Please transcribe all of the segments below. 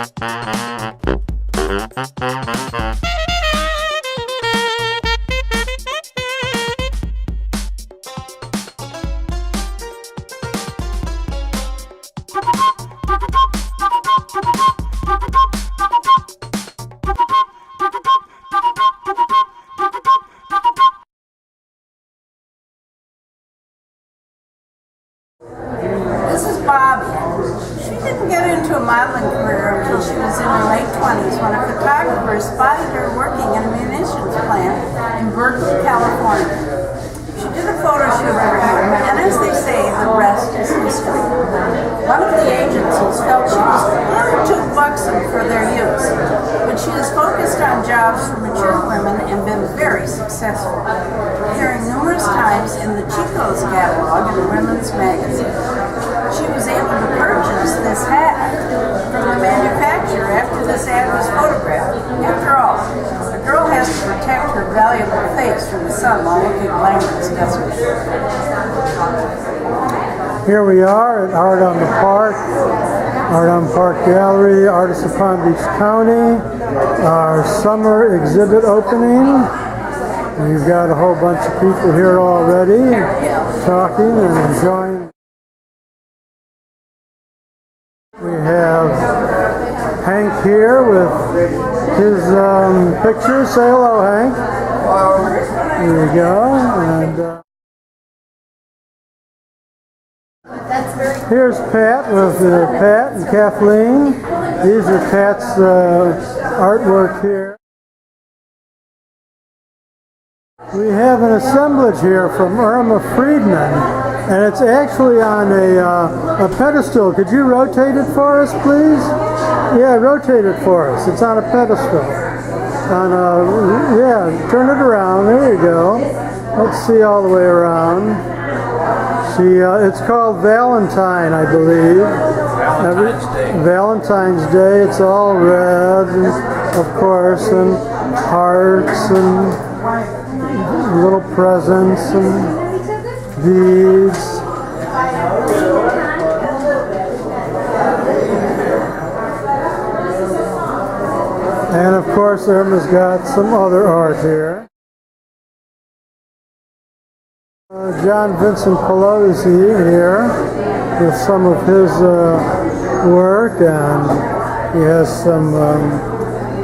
This is Bobby. She didn't get into a modeling career until she was in her late 20s when a photographer spotted her working in a munitions plant in Berkeley, California. She did a photo shoot for him, and as they say, the rest is history. One of the agencies felt she was far too buxom for their use, but she has focused on jobs for mature women and been very successful, appearing numerous times in the Chico's catalog and women's magazine. She was able to purchase this hat from the manufacturer after this ad was photographed. After all, a girl has to protect her valuable face from the sun while looking glamorous, doesn't she? Here we are at Art on the Park Gallery, Artists of Palm Beach County, our summer exhibit opening. We've got a whole bunch of people here already talking and enjoying. We have Hank here with his picture. Say hello, Hank. Hello. Here we go. And here's Pat with Pat and Kathleen. These are Pat's artwork here. We have an assemblage here from Irma Friedman. And it's actually on a pedestal. Could you rotate it for us, please? Yeah, rotate it for us. It's on a pedestal. Yeah, turn it around. There you go. Let's see all the way around. It's called Valentine, I believe. Valentine's Day. It's all red, and, of course, and hearts and little presents and beads. And of course, Irma's got some other art here. John Vincent Pelosi here with some of his work, and he has some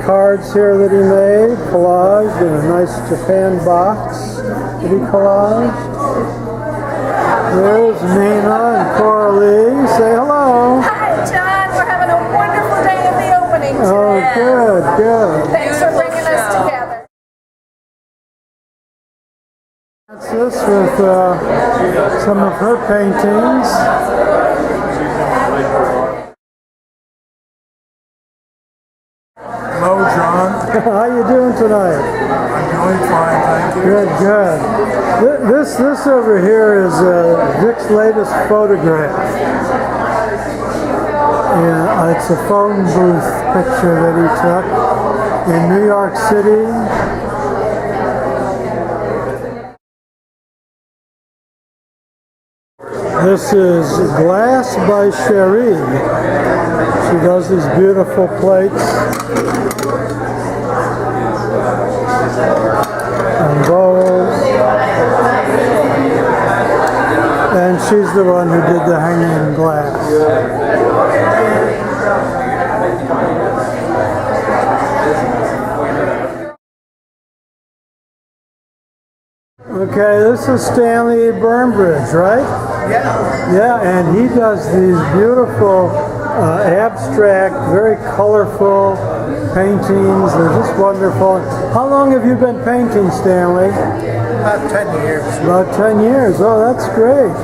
cards here that he made, collaged in a nice Japan box that he collaged. There's Nina and Coralie. Say hello. Hi, John. We're having a wonderful day at the opening today. Oh, good, good. Thanks for bringing us together. Francis with some of her paintings. Hello, John. How you doing tonight? I'm doing fine, thank you. Good, good. This over here is Vic's latest photograph. Yeah, it's a phone booth picture that he took in New York City. This is Glass by Cherie. She does these beautiful plates and bowls. And she's the one who did the hanging glass. Okay, this is Stanley Burnbridge, right? Yeah. Yeah, and he does these beautiful abstract, very colorful paintings. They're just wonderful. How long have you been painting, Stanley? About 10 years. About 10 years. Oh, that's great.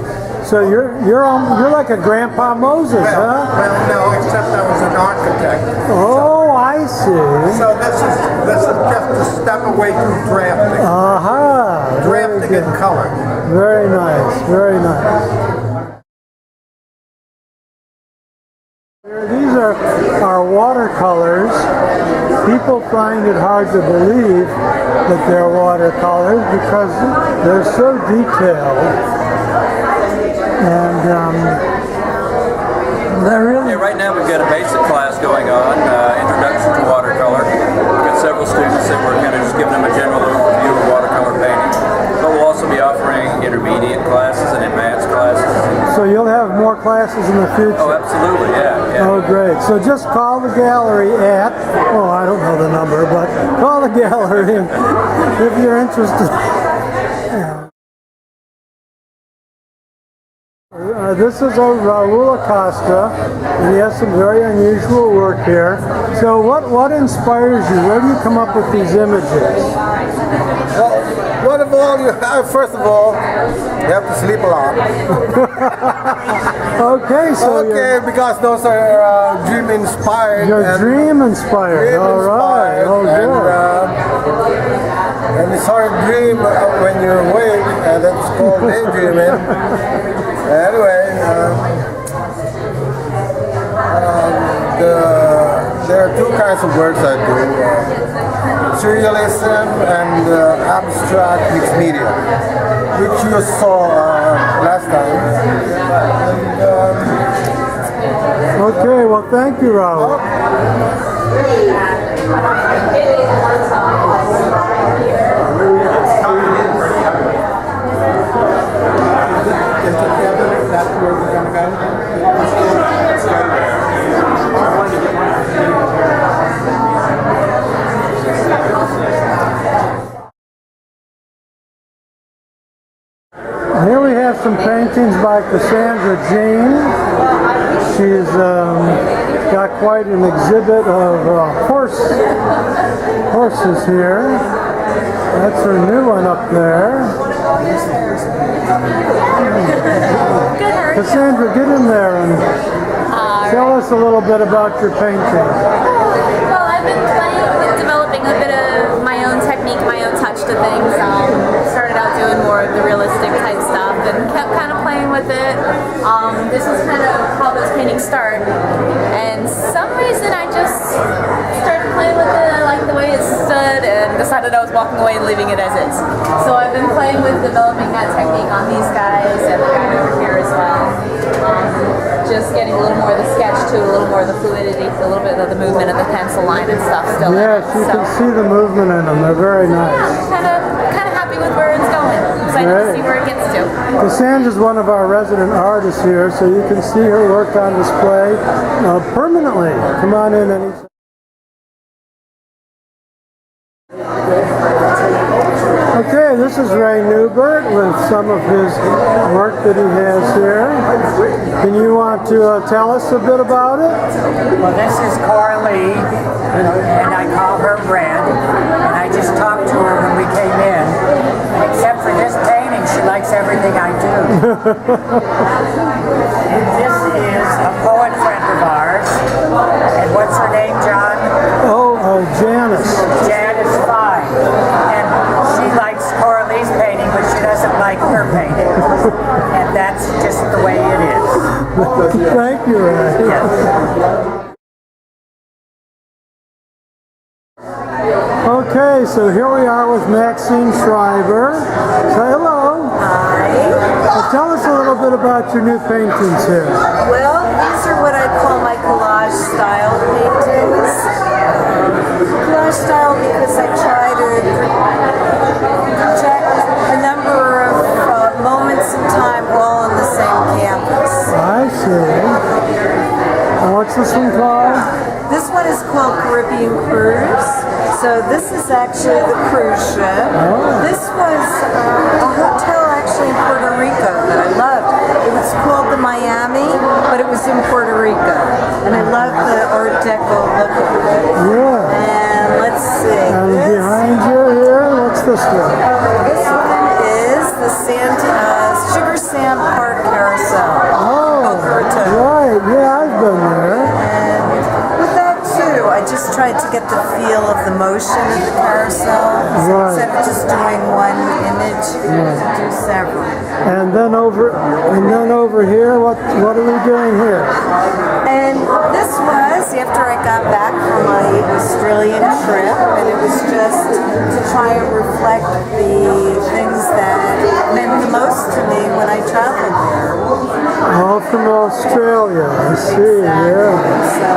So you're like a Grandpa Moses, huh? Well, no, except I was an architect. Oh, I see. So this is just a step away from drafting. Aha. Drafting in color. Very nice. Very nice. These are watercolors. People find it hard to believe that they're watercolors because they're so detailed. And they're really... Yeah, right now we've got a basic class going on. classes in the future? Oh, absolutely, yeah. Oh, great. So just call the gallery at, oh, I don't know the number, but call the gallery if you're interested. This is a Raul Acosta, and he has some very unusual work here. So what inspires you? Where do you come up with these images? Well, what of all you have, first of all, you have to sleep a lot. Okay, so Okay, because those are dream inspired. you're dream inspired. All right. Oh, good. And it's hard to dream when you're awake, and that's called daydreaming. Anyway, there are two kinds of works I do. Surrealism and abstract mixed media, which you saw last time. And, Okay, well, thank you, Raul. Here we have some paintings by Cassandra Jean. She's got quite an exhibit of horses here. That's her new one up there. Cassandra, get in there and tell us a little bit about your painting. Well, I've been developing a bit of my own technique, my own touch to things. Started out doing more of the realistic type stuff and kept kind of playing with it. This is kind of how those paintings start. And some reason I just started playing with it. I liked the way it stood and decided I was walking away and leaving it as is. So I've been playing with developing that technique on these guys and the guy over here as well. Just getting a little more of the sketch to a little more of the fluidity, a little bit of the movement of the pencil line and stuff still. Yes, you can see the movement in them. They're very nice. Yeah, kind of happy with where it's going. Excited to see where it gets to. Cassandra's one of our resident artists here, so you can see her work on display permanently. Come on in anytime. Okay, this is Ray Newbert with some of his work that he has here. Can you want to tell us a bit about it? Well, this is Coralie, and I call her Brad, and I just talked to her when we came in. And except for this painting, she likes everything I do. And this is a poet friend of ours, and what's her name, John? Oh, Janice. Janice Fine. And she likes Coralie's painting, but she doesn't like her painting. And that's just the way it is. Thank you, Ray. Yes. Okay, so here we are with Maxine Schreiber. Say hello. Hi. Tell us a little bit about your new paintings here. Well, these are what I call my collage style paintings. Collage style because I try to project a number of moments in time all on the same canvas. I see. And what's this one called? This one is called Caribbean Cruise. So this is actually the cruise ship. This was a hotel actually in Puerto Rico that I loved. It was called the Miami, but it was in Puerto Rico. And I love the Art Deco look of it. Yeah. And let's see. And behind you here, what's this one? This one is the Sugar Sand Park Carousel. Oh, Boca Raton. right. Yeah, I've been there. And with that too, I just tried to get the feel of the motion of the carousel. Right. Instead of just doing one image, to do several. And then over here, what are we doing here? And this was after I got back from my Australian trip, and it was just to try and reflect the things that meant the most to me when I traveled there. All from Australia, I see, yeah. So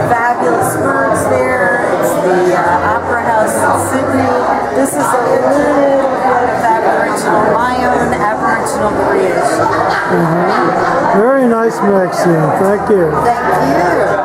fabulous birds there. It's the Opera House in Sydney. This is a little bit of Aboriginal, my own Aboriginal creation. Very nice, Maxine. Thank you. Thank you.